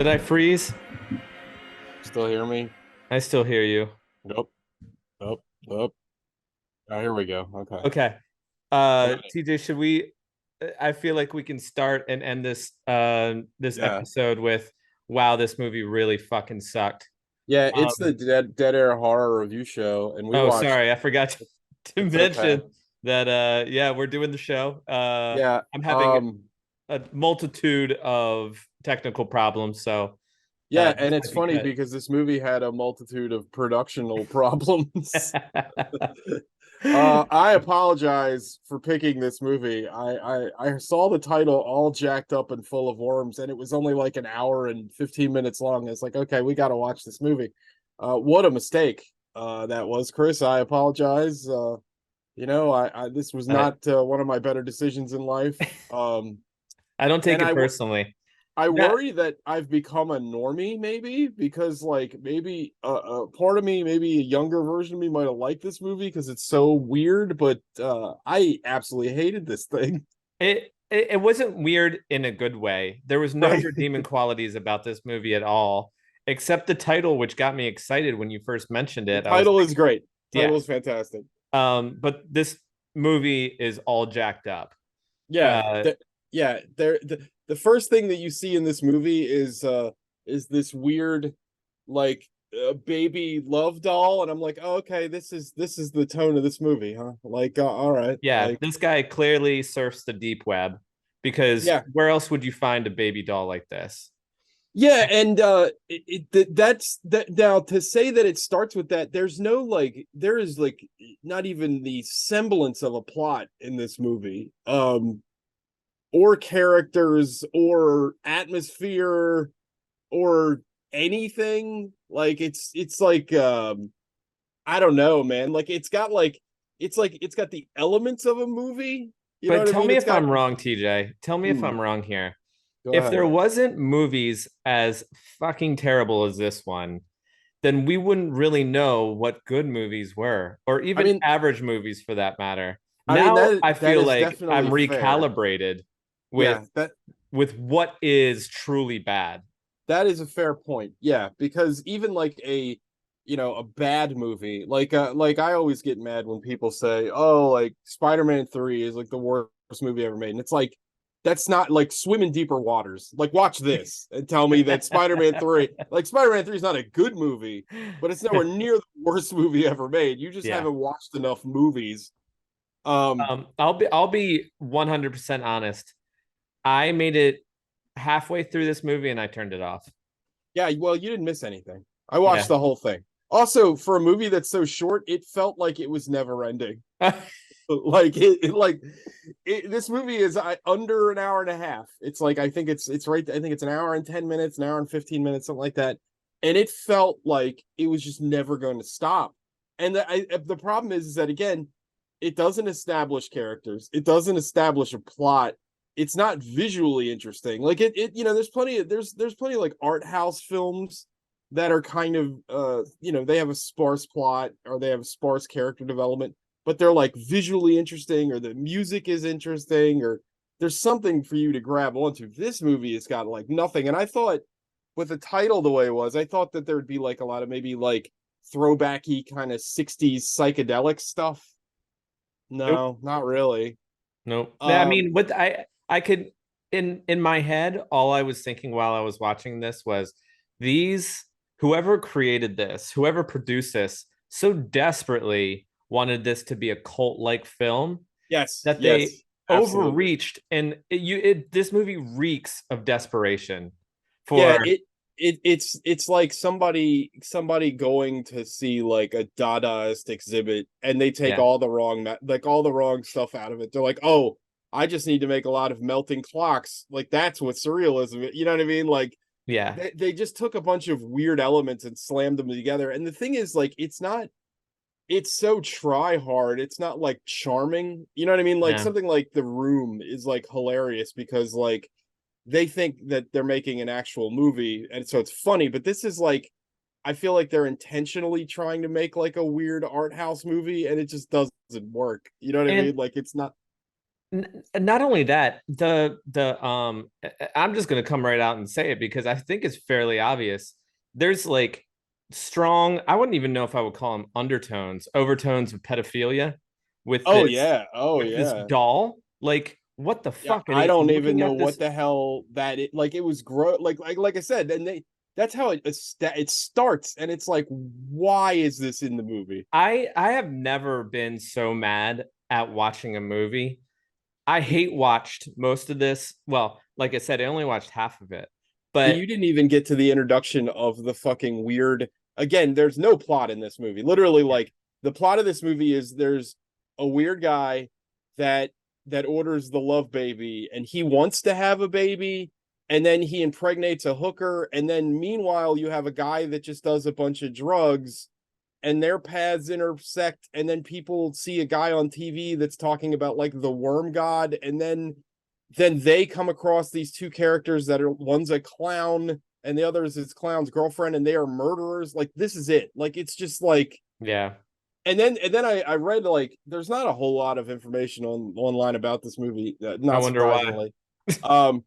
Did I freeze? Still hear me? I still hear you. Nope. Nope. Nope. Oh, here we go. Okay. Okay. I got it. TJ, should we I feel like we can start and end this Yeah. episode with wow, this movie really fucking sucked. Yeah, it's the Um Dead Air Horror Review Show, and we oh watched. sorry, I forgot to It's okay. mention that yeah, we're doing the show. Yeah. I'm having a multitude of technical problems, so Yeah, this and it's might be funny cut. because this movie had a multitude of productional problems. I apologize for picking this movie. I saw the title all jacked up and full of worms, and it was only like an hour and 15 minutes long. It's like, okay, we got to watch this movie. What a mistake that was, Chris. I apologize. I this was I, not one of my better decisions in life. Um, I don't take and it personally. I That worry that I've become a normie, maybe because like maybe a part of me, maybe a younger version of me, might have liked this movie because it's so weird. But I absolutely hated this thing. it wasn't weird in a good way. There was no Right? redeeming qualities about this movie at all, except the title, which got me excited when you first mentioned The it. I was title is great. yeah. Title is fantastic. But this movie is all jacked up. Yeah, Uh, yeah. The first thing that you see in this movie is this weird like baby love doll, and I'm like, oh, okay, this is the tone of this movie, huh? Like, all right, yeah, like this guy clearly surfs the deep web because yeah. where else would you find a baby doll like this? Yeah, and that's that. Now to say that it starts with that, there's no like, there is like not even the semblance of a plot in this movie, or characters, or atmosphere, or anything. Like it's like I don't know, man. Like it's got the elements of a movie. You know But what I tell mean? me It's if got. I'm wrong, TJ. Tell me if Hmm, I'm wrong here. go If ahead. there wasn't movies as fucking terrible as this one, then we wouldn't really know what good movies were, or I even mean, average movies for that matter. I mean Now I that feel is like I'm definitely fair. recalibrated with Yeah, that what is truly bad. that is a fair point. Yeah, because even like a bad movie, like I always get mad when people say, "Oh, like Spider-Man 3 is like the worst movie ever made." And it's like that's not like swim in deeper waters. Like watch this and tell me that Spider-Man 3 is not a good movie, but it's nowhere near the worst movie ever made. You just Yeah. haven't watched enough movies. Um I'll be 100% honest. I made it halfway through this movie and I turned it off. yeah, well, you didn't miss anything. I watched Yeah. the whole thing. Also, for a movie that's so short, it felt like it was never ending. Like this movie is under an hour and a half. It's like it's right. I think it's an hour and 10 minutes, an hour and 15 minutes, something like that. And it felt like it was just never going to stop. And the problem is that again, it doesn't establish characters. It doesn't establish a plot. It's not visually interesting. Like there's plenty of like art house films that are kind of they have a sparse plot or they have a sparse character development, but they're like visually interesting, or the music is interesting, or there's something for you to grab onto. This movie has got like nothing. And I thought with the title the way it was, I thought that there'd be like a lot of maybe like throwbacky kind of 60s psychedelic stuff. Nope. No, not really. Nope. I Um, mean, what I could in my head, all I was thinking while I was watching this was these whoever created this, whoever produced this, so desperately wanted this to be a cult-like film yes, that they yes, absolutely. overreached, and this movie reeks of desperation Yeah, for it's like somebody going to see like a Dadaist exhibit, and they take yeah, all the wrong like all the wrong stuff out of it. They're like, oh, I just need to make a lot of melting clocks. Like that's what surrealism is. You know what I mean? Like yeah, they just took a bunch of weird elements and slammed them together. And the thing is, like, it's so try hard. It's not like charming. You know what I mean? Like yeah. something like The Room is like hilarious because like they think that they're making an actual movie, and so it's funny. But this is like, I feel like they're intentionally trying to make like a weird art house movie, and it just doesn't work. You know what I And mean? Like it's not. Not only that, I'm just gonna come right out and say it because I think it's fairly obvious. There's like strong, I wouldn't even know if I would call them undertones, overtones of pedophilia with Oh this yeah, oh with this yeah. doll. Like, what the Yeah, fuck? I don't even Looking know at what this, the hell that it like. It was gross. Like I said, and that's how it starts, and it's like, why is this in the movie? I have never been so mad at watching a movie. I hate watched most of this. Well, like I said, I only watched half of it, but You didn't even get to the introduction of the fucking weird. Again, there's no plot in this movie. Literally, yeah. like the plot of this movie is there's a weird guy that orders the love baby, and he wants to have a baby, and then he impregnates a hooker, and then meanwhile you have a guy that just does a bunch of drugs, and their paths intersect, and then people see a guy on TV that's talking about like the worm god, and then they come across these two characters that are, one's a clown and the other is his clown's girlfriend, and they are murderers. Like, this is it. Like, it's just like, Yeah. and then I read, like, there's not a whole lot of information online about this movie, I not wonder why. surprisingly. um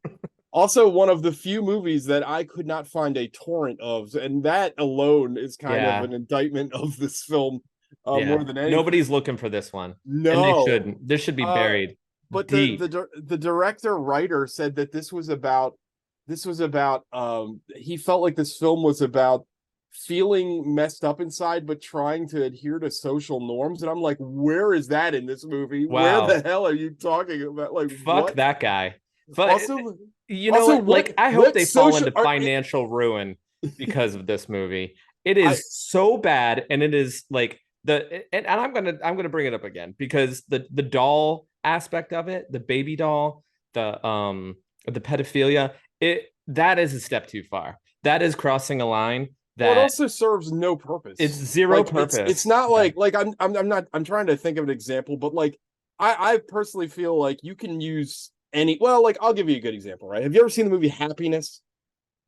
Also, one of the few movies that I could not find a torrent of, and that alone is kind of Yeah. an indictment of this film, Yeah. more than anything. Nobody's looking for this one. And they No. shouldn't. This should be uh buried but deep. the director writer said that this was about he felt like this film was about feeling messed up inside but trying to adhere to social norms, and I'm like, where is that in this movie? Where the Wow. hell are you talking about? Like, Fuck what? that guy. But Also, you know what? what Like, I hope what they fall social into are financial ruin because of this movie. It I is so bad, and it is like and I'm gonna bring it up again because the doll aspect of it, the baby doll, the pedophilia, it that is a step too far. That is crossing a line well, it that also serves no it's purpose. zero Like, it's purpose. not Yeah. like I'm not I'm trying to think of an example, but like I personally feel like you can use any, well, like, I'll give you a good example, right? Have you ever seen the movie Happiness,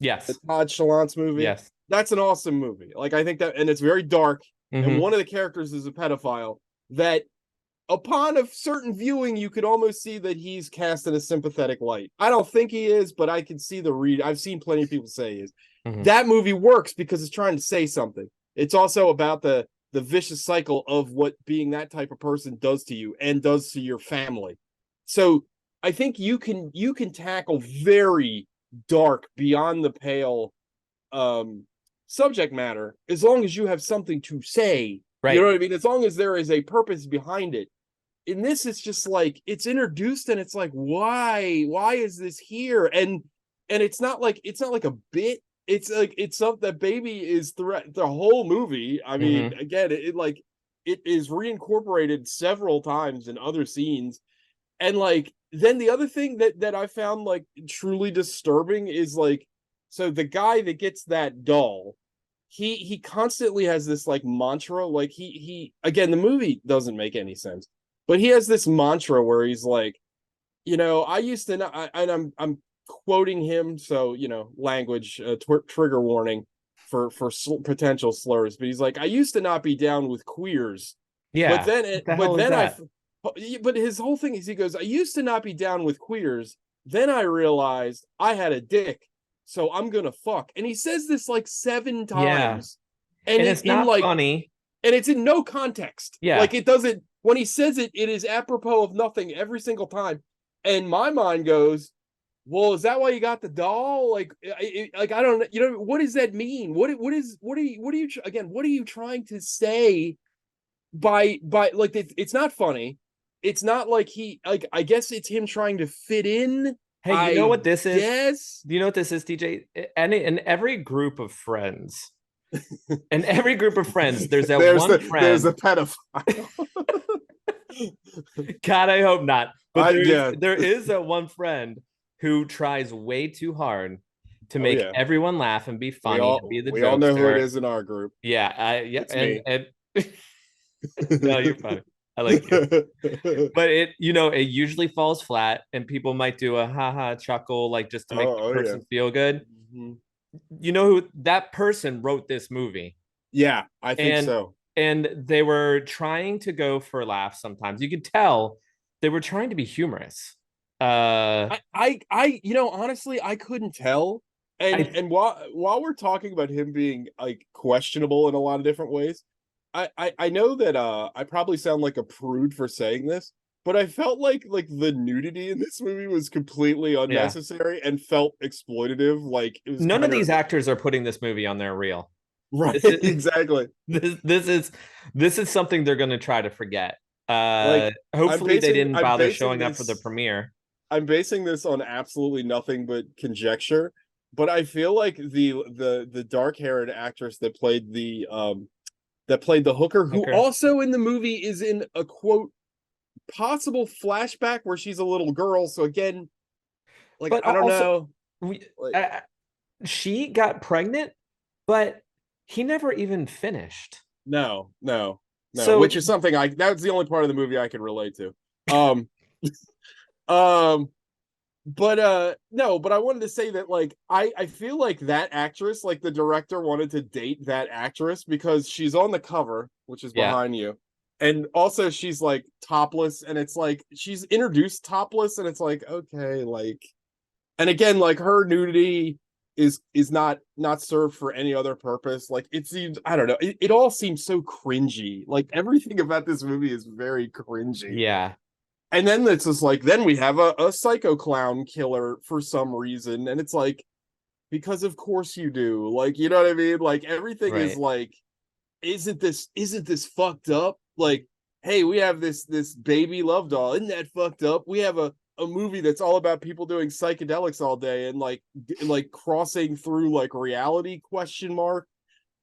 the Yes. Todd Shalance movie? Yes. That's an awesome movie. Like, I think that, and it's very dark, and Hmm. one of the characters is a pedophile that, upon a certain viewing, you could almost see that he's cast in a sympathetic light. I don't think he is, but I can see the read. I've seen plenty of people say he is. Hmm. That movie works because it's trying to say something. It's also about the vicious cycle of what being that type of person does to you and does to your family. So I think you can tackle very dark, beyond the pale, um subject matter, as long as you have something to say. You know Right. what I mean? As long as there is a purpose behind it. In this, it's just like, it's introduced, and it's like, why is this here? And it's not like a bit. It's like, it's something that baby is throughout the whole movie. I mean, Hmm. again, it is reincorporated several times in other scenes. And like, then the other thing that I found like truly disturbing is like, so the guy that gets that doll, he constantly has this like mantra. Like, he again, the movie doesn't make any sense, but he has this mantra where he's like, I used to not, and I'm quoting him, so, language, trigger warning for potential slurs, but he's like, I used to not be down with queers, but Yeah. then What the hell is that? but his whole thing is, he goes, I used to not be down with queers, then I realized I had a dick, so I'm gonna fuck. And he says this like seven Yeah. times, and And it it's in not like funny. and it's in no context. Yeah. Like, it doesn't, when he says it, it is apropos of nothing every single time. And my mind goes, well, is that why you got the doll? Like, like, I don't, what does that mean? What are you trying to say by like, it's not funny. It's not like he, like, I guess it's him trying to fit in. Hey, you know I what this is? guess. Do you know what this is, DJ? And in every group of friends, in every group of friends, there's that one There's friend. the pedophile. God, I hope not. But I Yeah. there is that one friend who tries way too hard to Oh make yeah. everyone laugh and be We funny and be all the we all know who it jokester. is in our group. Yeah, It's me. and no, you're funny. I like you. But it usually falls flat, and people might do a haha chuckle, like just to make the Oh yeah. person feel good. Mhm. You know who that person wrote this movie, Yeah, I think and so. they were trying to go for laughs. Sometimes you could tell they were trying to be humorous. Uh, You know, honestly, I couldn't tell. I And while we're talking about him being like questionable in a lot of different ways, I know that I probably sound like a prude for saying this, but I felt like the nudity in this movie was completely yeah. unnecessary and felt exploitative. Like it was None of kind of these actors are putting this movie on their reel. right, This is exactly. this is something they're going to try to forget. Like Hopefully they didn't I'm bother basing showing up for the this premiere. I'm basing this on absolutely nothing but conjecture, but I feel like the dark-haired actress that played the hooker, who Okay. also in the movie is in a quote possible flashback where she's a little girl. So again, like But I don't also, know, we, like uh, she got pregnant, but he never even finished. no, So which is something I that's the only part of the movie I can relate to. Um, um, but no, but I wanted to say that like I feel like that actress, like the director wanted to date that actress because she's on the cover, which is yeah, behind you, and also she's like topless, and it's like she's introduced topless, and it's like okay, like, and again, like her nudity is not served for any other purpose. Like it seems, I don't know, it all seems so cringy. Like everything about this movie is very cringy. yeah, And then it's just like then we have a psycho clown killer for some reason, and it's like because of course you do, like, you know what I mean, like everything is right. like isn't this fucked up, like hey, we have this baby love doll, isn't that fucked up, we have a movie that's all about people doing psychedelics all day and like crossing through like reality question mark,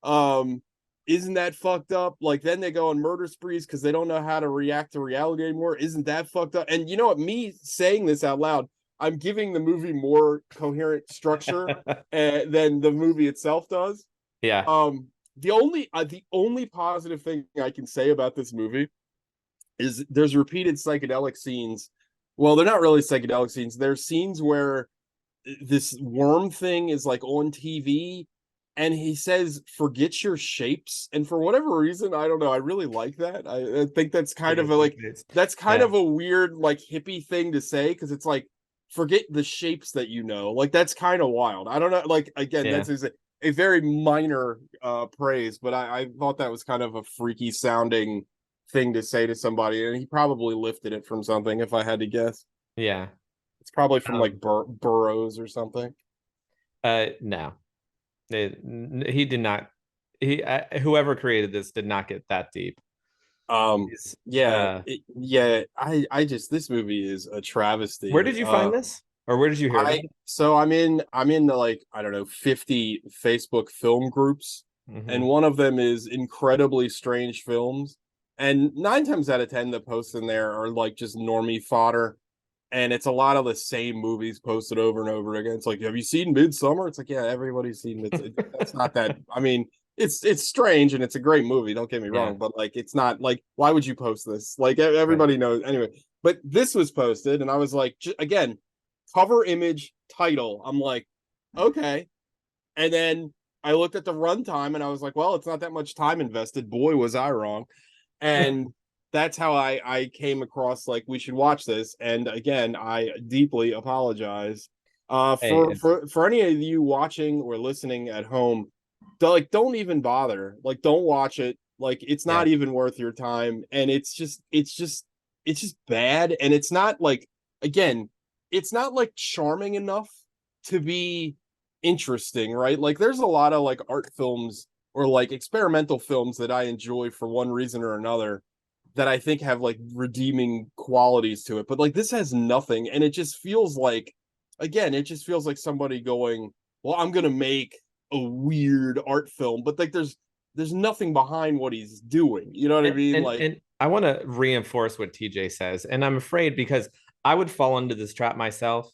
um, isn't that fucked up? Like then they go on murder sprees because they don't know how to react to reality anymore. Isn't that fucked up? And you know what? Me saying this out loud, I'm giving the movie more coherent structure than the movie itself does. Yeah. The only positive thing I can say about this movie is there's repeated psychedelic scenes. Well, they're not really psychedelic scenes. They're scenes where this worm thing is like on TV and he says forget your shapes, and for whatever reason I don't know, I really like that. I think that's kind of a like that's kind Yeah. of a weird like hippie thing to say because it's like forget the shapes that you know, like that's kind of wild. I don't know, like again Yeah. that's a very minor praise, but I thought that was kind of a freaky sounding thing to say to somebody, and he probably lifted it from something if I had to guess. Yeah. It's probably from like Um, Burroughs or something. no. He did not whoever created this did not get that deep. Um, He's, yeah, uh, I just this movie is a where travesty. did you find this? Or where did you hear about it? I'm in the like I don't know 50 Facebook film groups, and Hmm. one of them is incredibly strange films, and nine times out of ten the posts in there are like just normie fodder, and it's a lot of the same movies posted over and over again. It's like, have you seen Midsummer? It's like, yeah, everybody's seen it. That's not that. I mean, it's strange and it's a great movie. Don't get me Yeah. wrong, but like, it's not like why would you post this? Like Right. everybody knows anyway. But this was posted, and I was like, again, cover image title. I'm like, okay, and then I looked at the runtime and I was like, well, it's not that much time invested. Boy, was I wrong. And that's how I came across like we should watch this. And again, I deeply apologize. Hey, it's For any of you watching or listening at home, don't even bother. Like don't watch it. Like it's yeah. not even worth your time. And it's just bad. And it's not like again, it's not like charming enough to be interesting, right? Like there's a lot of like art films or like experimental films that I enjoy for one reason or another that I think have like redeeming qualities to it. But like this has nothing, and it just feels like again, it just feels like somebody going, "Well, I'm going to make a weird art film." But like there's nothing behind what he's doing. You know what I and mean? and, Like and I want to reinforce what TJ says. And I'm afraid because I would fall into this trap myself.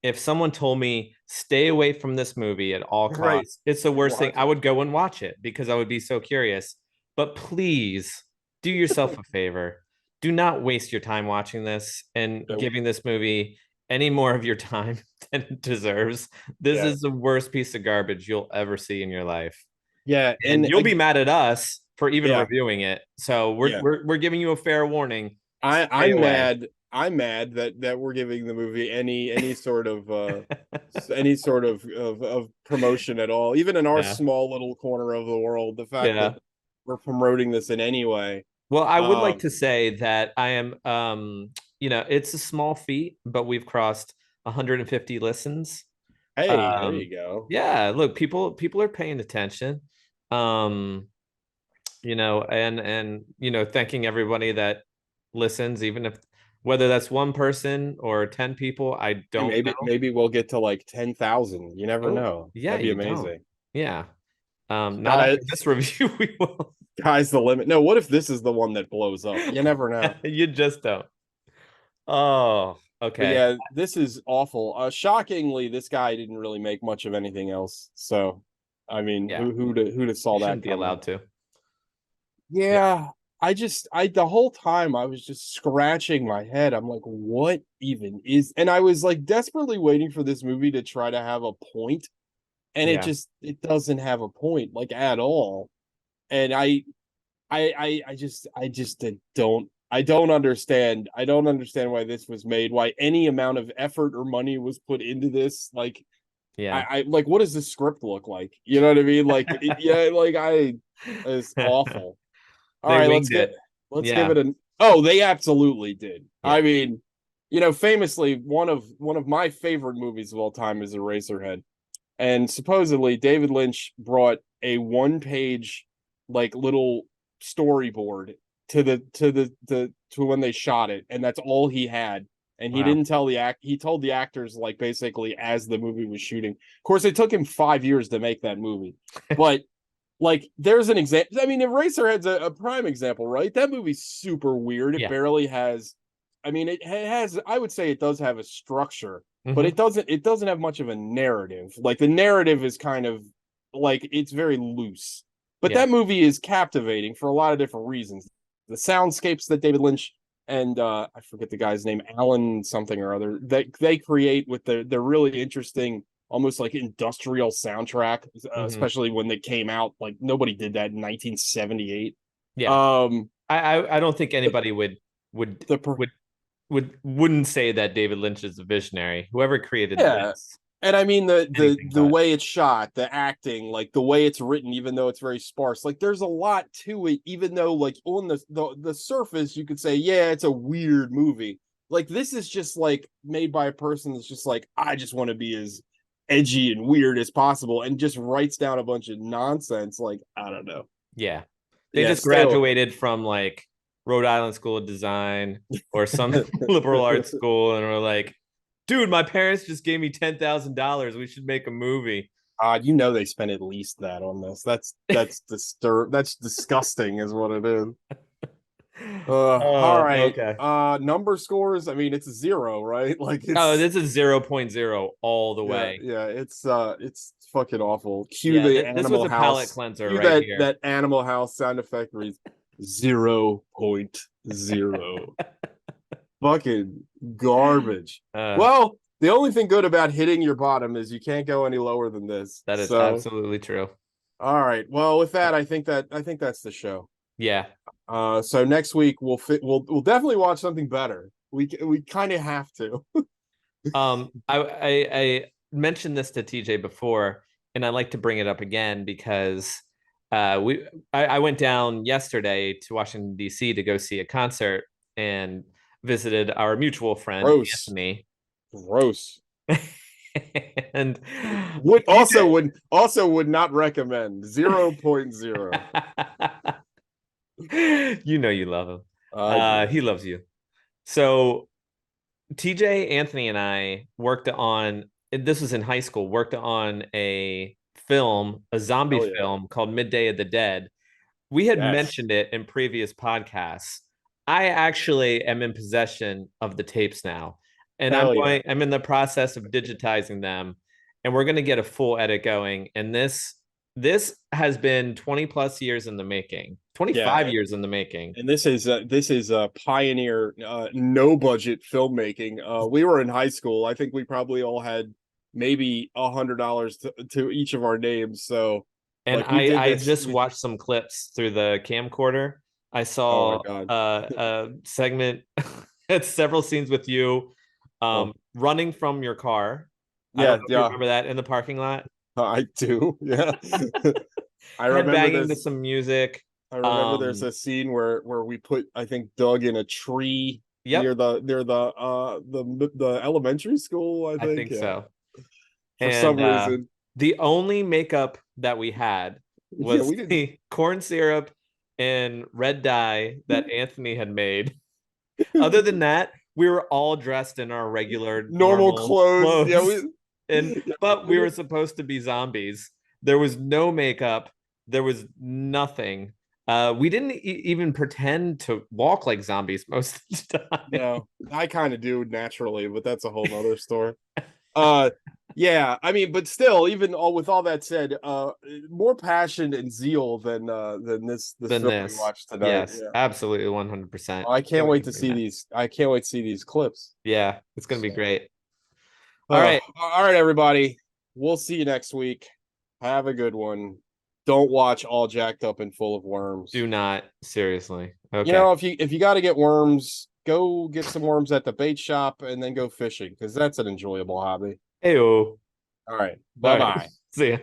If someone told me stay away from this movie at all right. costs, it's the You'd worst thing. watch I it. would go and watch it because I would be so curious. But please do yourself a favor. Do not waste your time watching this and So, giving this movie any more of your time than it deserves. This yeah. is the worst piece of garbage you'll ever see in your life. Yeah, And and you'll be mad at us for even yeah, reviewing it. So yeah. we're giving you a fair warning. Stay I'm away. mad. I'm mad that we're giving the movie any sort of promotion at all, even in our Yeah. small little corner of the world. The fact that Yeah. we're promoting this in any way. Well, I would like Um, to say that I am, it's a small feat, but we've crossed 150 listens. hey, there Um, you go. yeah, look, people are paying attention. Um, and thanking everybody that listens, even if whether that's one person or 10 people, I Hey, don't know. maybe we'll get to like 10,000. You never Oh, know. yeah, That'd be you don't. amazing. Yeah. Not Sky, after this review, we will. sky's the limit. No, what if this is the one that blows up? You never know. You just don't. Oh, But okay. yeah, this is awful. Shockingly, this guy didn't really make much of anything else. So, I mean, Yeah, who'd have you saw that shouldn't be coming? allowed to. Yeah, Yeah, I the whole time I was just scratching my head. I'm like, what even is? And I was like desperately waiting for this movie to try to have a point, and yeah, it doesn't have a point like at all. And I just don't understand. I don't understand why this was made, why any amount of effort or money was put into this. Like yeah. I like, what does the script look like? You know what I mean? Yeah, like it's awful. All They right, winged it. let's give Yeah, it an oh, they absolutely did. yeah. I mean, famously one of my favorite movies of all time is Eraserhead. And supposedly David Lynch brought a one-page like little storyboard to when they shot it, and that's all he had. And he Wow. didn't tell the act he told the actors like basically as the movie was shooting. Of course, it took him 5 years to make that movie. But like there's an example. I mean, Eraserhead's a prime example, right? That movie's super weird. It Yeah. barely has. I mean, it has. I would say it does have a structure, but Hmm. it doesn't have much of a narrative. Like the narrative is kind of like it's very loose. But Yeah. that movie is captivating for a lot of different reasons. The soundscapes that David Lynch and I forget the guy's name, Alan something or other, that they create with the really interesting, almost like industrial soundtrack, Hmm. especially when they came out. Like nobody did that in 1978. Yeah. Um, I don't think anybody would the per- would wouldn't say that David Lynch is a visionary. Whoever created yeah, this, and I mean anything the but. way it's shot, the acting, like the way it's written, even though it's very sparse, like there's a lot to it. Even though like on the surface, you could say, yeah, it's a weird movie. Like this is just like made by a person that's just like, I just want to be as edgy and weird as possible, and just writes down a bunch of nonsense. Like I don't know. Yeah. They Yeah, just still. graduated from like Rhode Island School of Design or some liberal arts school and were like, dude, my parents just gave me $10,000. We should make a movie. They spent at least that on this. That's disgusting, is what it is. All Oh, right. okay. Number scores. I mean, it's a zero, right? Like Oh, it's this is 0.0 all the yeah, way. yeah. It's fucking awful. Cue Yeah, the this was Animal a palate House. cleanser Cue right that here. Animal House sound effect where he's 0.0. Fucking garbage. Uh, Well, the only thing good about hitting your bottom is you can't go any lower than this. that is So, absolutely true. all right. Well, with that, I think that's the show. Yeah. So next week we'll definitely watch something better. We kind of have to. I mentioned this to TJ before, and I like to bring it up again because I went down yesterday to Washington D.C. to go see a concert and visited our mutual friend Gross, Anthony. gross. And Would also TJ, would also would not recommend 0.0. you love him. I do. He loves you. So TJ, Anthony, and I worked on this was in high school, worked on a zombie Hell yeah. film called Midday of the Dead. We had Yes. mentioned it in previous podcasts. I actually am in possession of the tapes now, and Hell yeah. I'm in the process of digitizing them, and we're going to get a full edit going. And this has been 20 plus years in the making, 25 Yeah. years in the making. And this is a pioneer no budget filmmaking. We were in high school. I think we probably all had maybe $100 to each of our names. So And like we did I this. just watched some clips through the camcorder. I Oh my saw God. a segment It's several scenes with you Oh, running from your car. I don't yeah, know if you yeah, remember that in the parking lot. I do. Yeah. I remember Headbanging to this. some music. I remember there's Um, a scene where we put, I think, Doug in a tree near yep, the elementary school, I I think. think Yeah. so. For some And reason. the only makeup that we had Yeah, was we didn't. the corn syrup and red dye that Anthony had made. Other than that, we were all dressed in our regular, Normal normal clothes. Yeah, clothes. And yeah, but we we were didn't. supposed to be zombies. There was no makeup. There was nothing. We didn't even pretend to walk like zombies most of the time. No, I kind of do naturally, but that's a whole nother story. Uh yeah, I mean, but still, even all with all that said, more passion and zeal than this Than film we this. watched tonight. Yes, Yeah. absolutely 100%. I Can't can't wait wait to to bring see that. these. I can't wait to see these clips. Yeah, it's gonna be So, great. All right. all right, everybody. We'll see you next week. Have a good one. Don't watch All Jacked Up and Full of Worms. Do not. Seriously. You Okay. know, if you got to get worms, go get some worms at the bait shop and then go fishing because that's an enjoyable hobby. Heyo. All right. All Bye right. bye. See ya.